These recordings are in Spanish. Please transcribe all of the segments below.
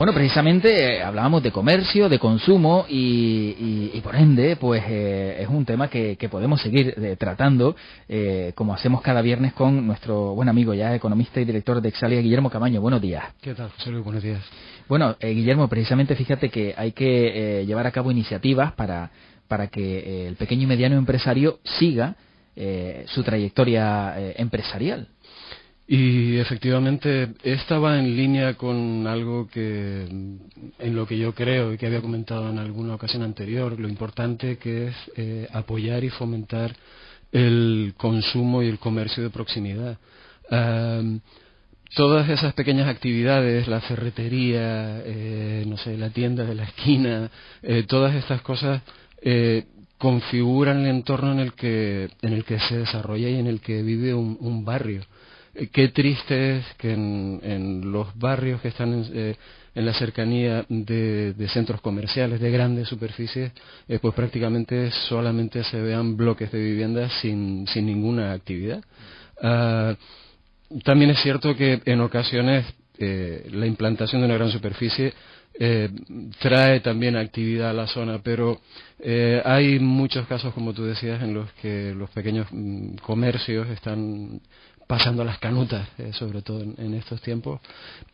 Bueno, precisamente hablábamos de comercio, de consumo y por ende, pues es un tema que podemos seguir tratando, como hacemos cada viernes con nuestro buen amigo ya economista y director de Exalia, Guillermo Camaño. Buenos días. ¿Qué tal, José Luis? Buenos días. Bueno, Guillermo, precisamente fíjate que hay que llevar a cabo iniciativas para que el pequeño y mediano empresario siga su trayectoria empresarial. Y efectivamente, esta va en línea con algo en lo que yo creo y que había comentado en alguna ocasión anterior, lo importante que es apoyar y fomentar el consumo y el comercio de proximidad. Todas esas pequeñas actividades, la ferretería, no sé, la tienda de la esquina, todas estas cosas configuran el entorno en el que se desarrolla y en el que vive un barrio. Qué triste es que en los barrios que están en la cercanía de centros comerciales, de grandes superficies, pues prácticamente solamente se vean bloques de viviendas sin ninguna actividad. También es cierto que en ocasiones la implantación de una gran superficie trae también actividad a la zona, pero hay muchos casos, como tú decías, en los que los pequeños comercios están pasando las canutas, sobre todo en estos tiempos,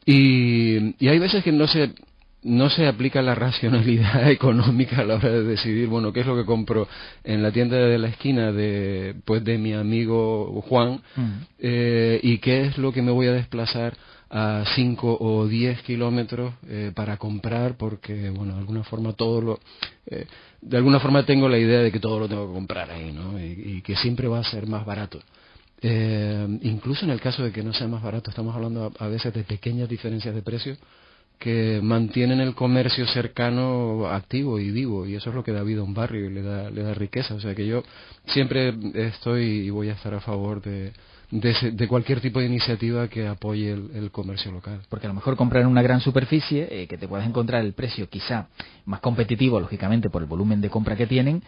y hay veces que no se aplica la racionalidad económica a la hora de decidir, bueno, qué es lo que compro en la tienda de la esquina de mi amigo Juan, y qué es lo que me voy a desplazar a 5 o 10 kilómetros para comprar, porque bueno, de alguna forma de alguna forma tengo la idea de que todo lo tengo que comprar ahí, ¿no? Y que siempre va a ser más barato. Incluso en el caso de que no sea más barato, estamos hablando a veces de pequeñas diferencias de precio que mantienen el comercio cercano activo y vivo, y eso es lo que da vida a un barrio y le da riqueza. O sea que yo siempre estoy y voy a estar a favor de cualquier tipo de iniciativa que apoye el comercio local. Porque a lo mejor comprar en una gran superficie, que te puedas encontrar el precio quizá más competitivo, lógicamente por el volumen de compra que tienen,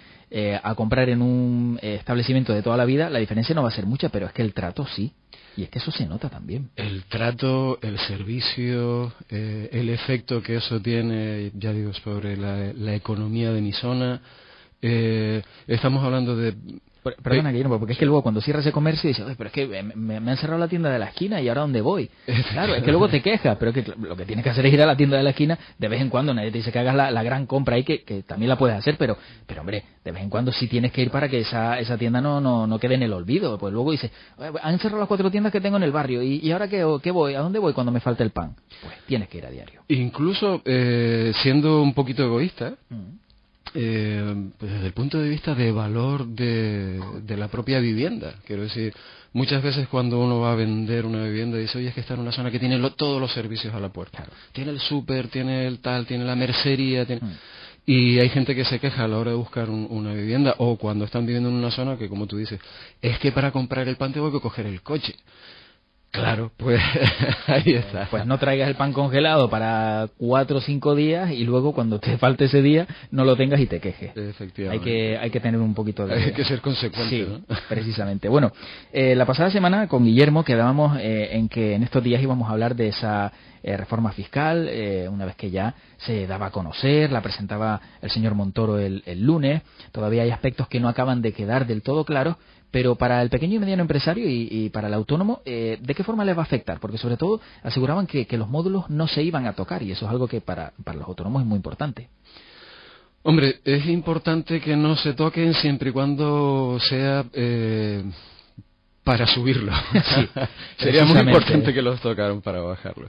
a comprar en un establecimiento de toda la vida, la diferencia no va a ser mucha, pero es que el trato sí. Y es que eso se nota también. El trato, el servicio, el efecto que eso tiene, ya digo, sobre la economía de mi zona. Estamos hablando de... Perdona, Guillermo, porque es que luego cuando cierras ese comercio dices, pero es que me han cerrado la tienda de la esquina y ahora ¿dónde voy? Claro, es que luego te quejas, pero es que lo que tienes que hacer es ir a la tienda de la esquina de vez en cuando. Nadie te dice que hagas la gran compra ahí, que también la puedes hacer, pero hombre, de vez en cuando sí tienes que ir para que esa tienda no quede en el olvido. Pues luego dices, han cerrado las 4 tiendas que tengo en el barrio, ¿y ahora qué voy? ¿A dónde voy cuando me falta el pan? Pues tienes que ir a diario. Incluso siendo un poquito egoísta, pues desde el punto de vista de valor de la propia vivienda, quiero decir, muchas veces cuando uno va a vender una vivienda dice, oye, es que está en una zona que tiene todos los servicios a la puerta, tiene el súper, tiene el tal, tiene la mercería, y hay gente que se queja a la hora de buscar una vivienda, o cuando están viviendo en una zona que, como tú dices, es que para comprar el pan tengo que coger el coche. Claro, pues ahí está. Pues no traigas el pan congelado para 4 o 5 días y luego cuando te falte ese día no lo tengas y te quejes. Efectivamente. Hay que tener un poquito de... Hay que ser consecuente, sí, ¿no? Precisamente. Bueno, la pasada semana con Guillermo quedábamos en que en estos días íbamos a hablar de esa reforma fiscal, una vez que ya se daba a conocer, la presentaba el señor Montoro el lunes. Todavía hay aspectos que no acaban de quedar del todo claros, pero para el pequeño y mediano empresario y para el autónomo, ¿de qué forma les va a afectar? Porque sobre todo aseguraban que los módulos no se iban a tocar, y eso es algo que para los autónomos es muy importante. Hombre, es importante que no se toquen siempre y cuando sea para subirlo. Sí, sería muy importante que los tocaran para bajarlo.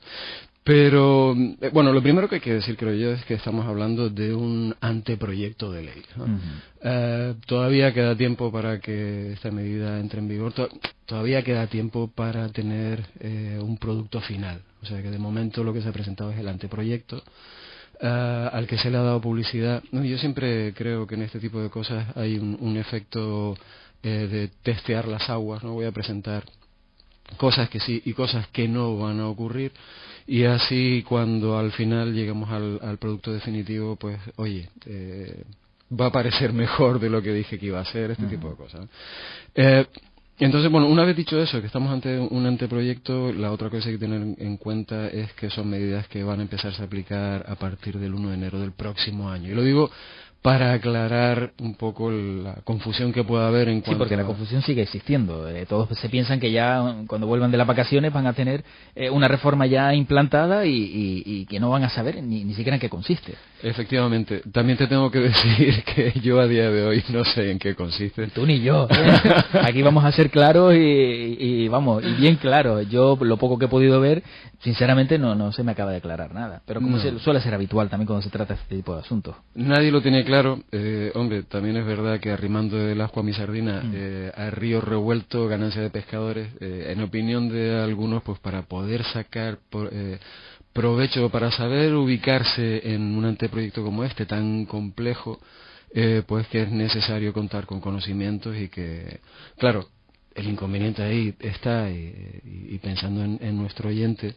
Pero, bueno, lo primero que hay que decir, creo yo, es que estamos hablando de un anteproyecto de ley, ¿no? Todavía queda tiempo para que esta medida entre en vigor, todavía queda tiempo para tener un producto final. O sea que de momento lo que se ha presentado es el anteproyecto, al que se le ha dado publicidad. No, yo siempre creo que en este tipo de cosas hay un efecto de testear las aguas, ¿no? Voy a presentar cosas que sí y cosas que no van a ocurrir, y así cuando al final llegamos al producto definitivo, pues oye, va a parecer mejor de lo que dije que iba a ser, este tipo de cosas. Entonces, bueno, una vez dicho eso, que estamos ante un anteproyecto, la otra cosa que hay que tener en cuenta es que son medidas que van a empezarse a aplicar a partir del 1 de enero del próximo año. Y lo digo para aclarar un poco la confusión que pueda haber en cuanto Sí, porque la confusión sigue existiendo. Todos se piensan que ya cuando vuelvan de las vacaciones van a tener una reforma ya implantada y que no van a saber ni siquiera en qué consiste. Efectivamente. También te tengo que decir que yo a día de hoy no sé en qué consiste. Tú ni yo. Aquí vamos a ser claros y vamos, y bien claros. Yo lo poco que he podido ver, sinceramente no se me acaba de aclarar nada. Pero como suele ser habitual también cuando se trata de este tipo de asuntos. Nadie lo tiene claro. Hombre, también es verdad que arrimando del ascua a mi sardina, a río revuelto, ganancia de pescadores, en opinión de algunos, pues para poder sacar provecho, para saber ubicarse en un anteproyecto como este, tan complejo, pues que es necesario contar con conocimientos y que, claro, el inconveniente ahí está, y pensando en nuestro oyente,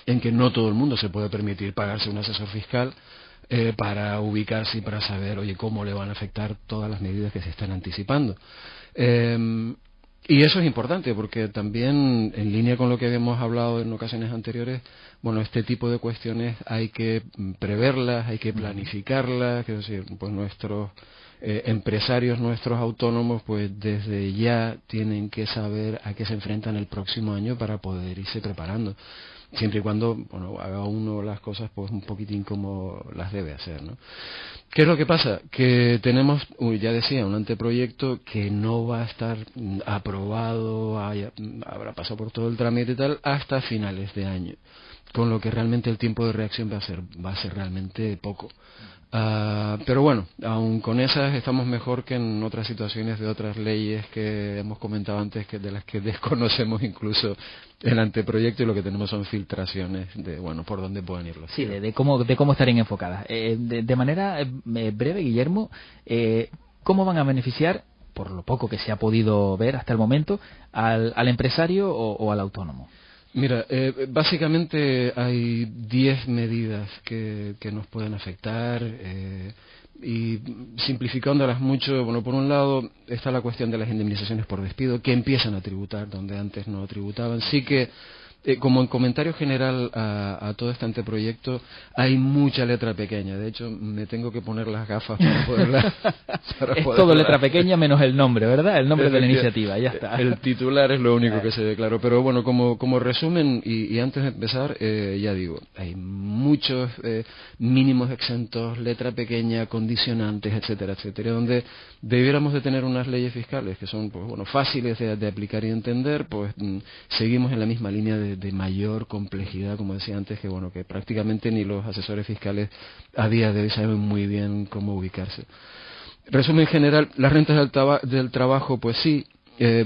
en que no todo el mundo se puede permitir pagarse un asesor fiscal para ubicarse y para saber, oye, cómo le van a afectar todas las medidas que se están anticipando. Y eso es importante porque también, en línea con lo que habíamos hablado en ocasiones anteriores, bueno, este tipo de cuestiones hay que preverlas, hay que planificarlas, es decir, pues nuestros empresarios, nuestros autónomos, pues desde ya tienen que saber a qué se enfrentan el próximo año para poder irse preparando. Siempre y cuando, bueno, haga uno las cosas pues un poquitín como las debe hacer, ¿no? ¿Qué es lo que pasa? Que tenemos, ya decía, un anteproyecto que no va a estar aprobado, habrá pasado por todo el trámite y tal, hasta finales de año. Con lo que realmente el tiempo de reacción va a ser realmente poco. Pero bueno, aun con esas estamos mejor que en otras situaciones de otras leyes que hemos comentado antes, que de las que desconocemos incluso el anteproyecto, y lo que tenemos son filtraciones de, bueno, por dónde pueden ir los tiros. Sí, de cómo estarían enfocadas. De manera breve, Guillermo, ¿cómo van a beneficiar, por lo poco que se ha podido ver hasta el momento, al empresario o al autónomo? Mira, básicamente hay 10 medidas que nos pueden afectar, y simplificándolas mucho, bueno, por un lado está la cuestión de las indemnizaciones por despido, que empiezan a tributar donde antes no tributaban. Sí que, como en comentario general a todo este anteproyecto, hay mucha letra pequeña. De hecho, me tengo que poner las gafas para poderla... Es todo letra pequeña menos el nombre, ¿verdad? El nombre de la iniciativa, ya está. El titular es lo único que se ve claro. Pero bueno, como resumen, y antes de empezar, ya digo, hay muchos mínimos exentos, letra pequeña, condicionantes, etcétera, etcétera, donde debiéramos de tener unas leyes fiscales que son, pues bueno, fáciles de aplicar y entender, pues seguimos en la misma línea de mayor complejidad, como decía antes, que bueno, que prácticamente ni los asesores fiscales a día de hoy saben muy bien cómo ubicarse. Resumen general, las rentas del trabajo, pues sí,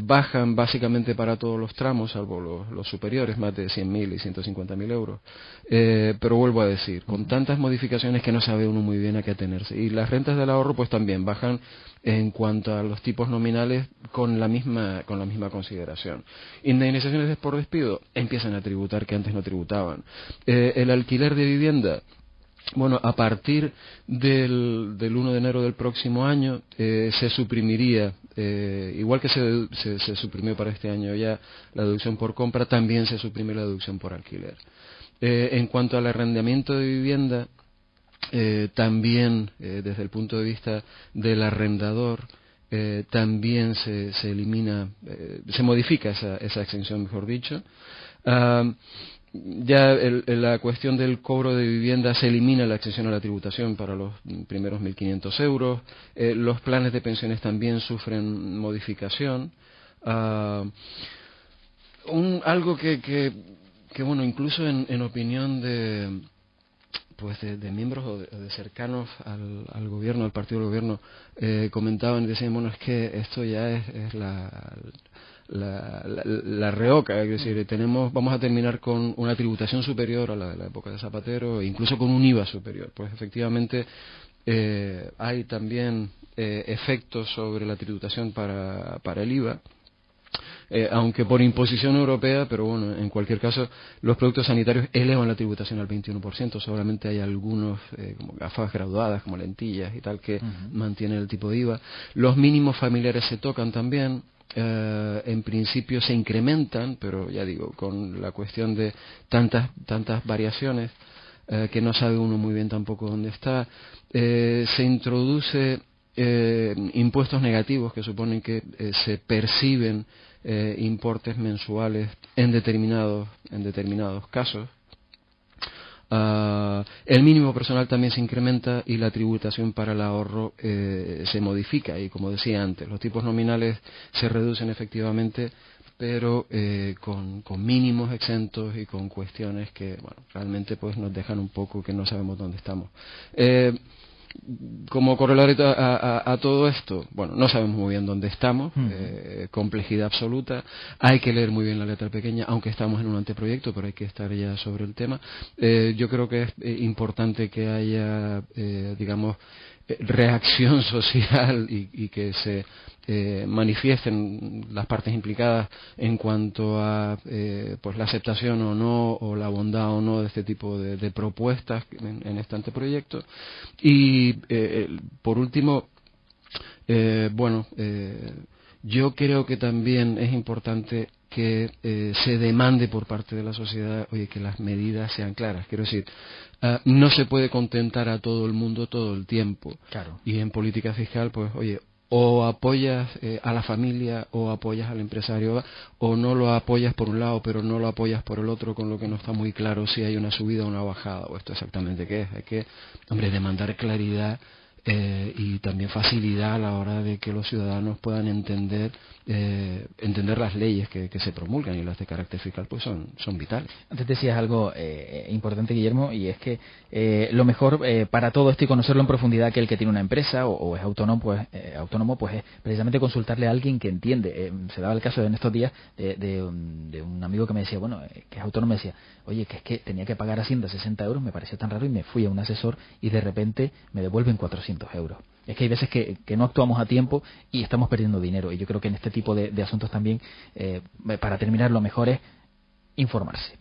bajan básicamente para todos los tramos, salvo los superiores, más de 100.000 y 150.000 euros. Pero vuelvo a decir, con tantas modificaciones que no sabe uno muy bien a qué atenerse. Y las rentas del ahorro, pues también bajan en cuanto a los tipos nominales con la misma consideración. Indemnizaciones por despido empiezan a tributar que antes no tributaban. El alquiler de vivienda, bueno, a partir del 1 de enero del próximo año se suprimiría, igual que se suprimió para este año ya la deducción por compra, también se suprime la deducción por alquiler. En cuanto al arrendamiento de vivienda, también desde el punto de vista del arrendador, también se elimina, se modifica esa exención, mejor dicho. Ya la cuestión del cobro de vivienda, se elimina la exención a la tributación para los primeros 1.500 euros. Los planes de pensiones también sufren modificación. Algo que bueno, incluso en opinión de miembros o de cercanos al gobierno, al partido del gobierno, comentaban y decían, bueno, es que esto ya es la reoca, es decir, vamos a terminar con una tributación superior a la de la época de Zapatero, e incluso con un IVA superior. Pues efectivamente hay también efectos sobre la tributación para el IVA, aunque por imposición europea, pero bueno, en cualquier caso, los productos sanitarios elevan la tributación al 21%, solamente hay algunos, como gafas graduadas, como lentillas y tal, que mantienen el tipo de IVA. Los mínimos familiares se tocan también. En principio se incrementan, pero ya digo, con la cuestión de tantas variaciones, que no sabe uno muy bien tampoco dónde está. Se introduce impuestos negativos que suponen que se perciben importes mensuales en determinados casos. El mínimo personal también se incrementa y la tributación para el ahorro se modifica, y como decía antes, los tipos nominales se reducen efectivamente, pero con mínimos exentos y con cuestiones que, bueno, realmente pues nos dejan un poco que no sabemos dónde estamos. Como corolario a todo esto, bueno, no sabemos muy bien dónde estamos, complejidad absoluta, hay que leer muy bien la letra pequeña, aunque estamos en un anteproyecto, pero hay que estar ya sobre el tema. Yo creo que es importante que haya, digamos, reacción social y que se manifiesten las partes implicadas en cuanto a pues la aceptación o no, o la bondad o no de este tipo de propuestas en este anteproyecto. Y por último, yo creo que también es importante que se demande por parte de la sociedad, oye, que las medidas sean claras. Quiero decir, no se puede contentar a todo el mundo todo el tiempo. Claro. Y en política fiscal, pues, oye, o apoyas a la familia o apoyas al empresario, o no lo apoyas por un lado pero no lo apoyas por el otro, con lo que no está muy claro si hay una subida o una bajada, o esto exactamente qué es. Hay que, hombre, demandar claridad y también facilidad a la hora de que los ciudadanos puedan entender las leyes que se promulgan, y las de carácter fiscal pues son vitales. Antes decías algo importante, Guillermo, y es que lo mejor para todo esto y conocerlo en profundidad que el que tiene una empresa o es autónomo, pues es precisamente consultarle a alguien que entiende. Se daba el caso en estos días de un amigo que me decía, bueno, que es autónomo, me decía, oye, que es que tenía que pagar Hacienda 60 euros, me pareció tan raro, y me fui a un asesor y de repente me devuelven 400 euros. Es que hay veces que no actuamos a tiempo y estamos perdiendo dinero, y yo creo que en este tipo de asuntos también, para terminar, lo mejor es informarse.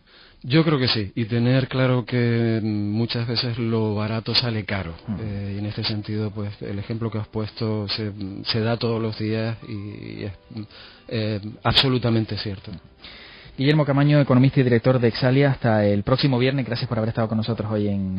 Yo creo que sí, y tener claro que muchas veces lo barato sale caro. Y en este sentido, pues el ejemplo que has puesto se da todos los días y es absolutamente cierto. Guillermo Camaño, economista y director de Exalia, hasta el próximo viernes. Gracias por haber estado con nosotros hoy en